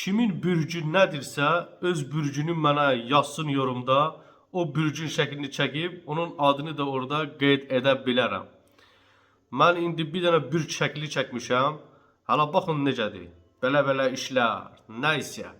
Kimin bürcü nədirsə, öz bürcünü mənə yazsın yorumda. O bürcün şəklini çəkib, onun adını da orada qeyd edə bilərəm. Mən indi bir dənə bürc şəkli çəkmişəm. Hala baxın necədir. Belə-belə işlər. Nəysə.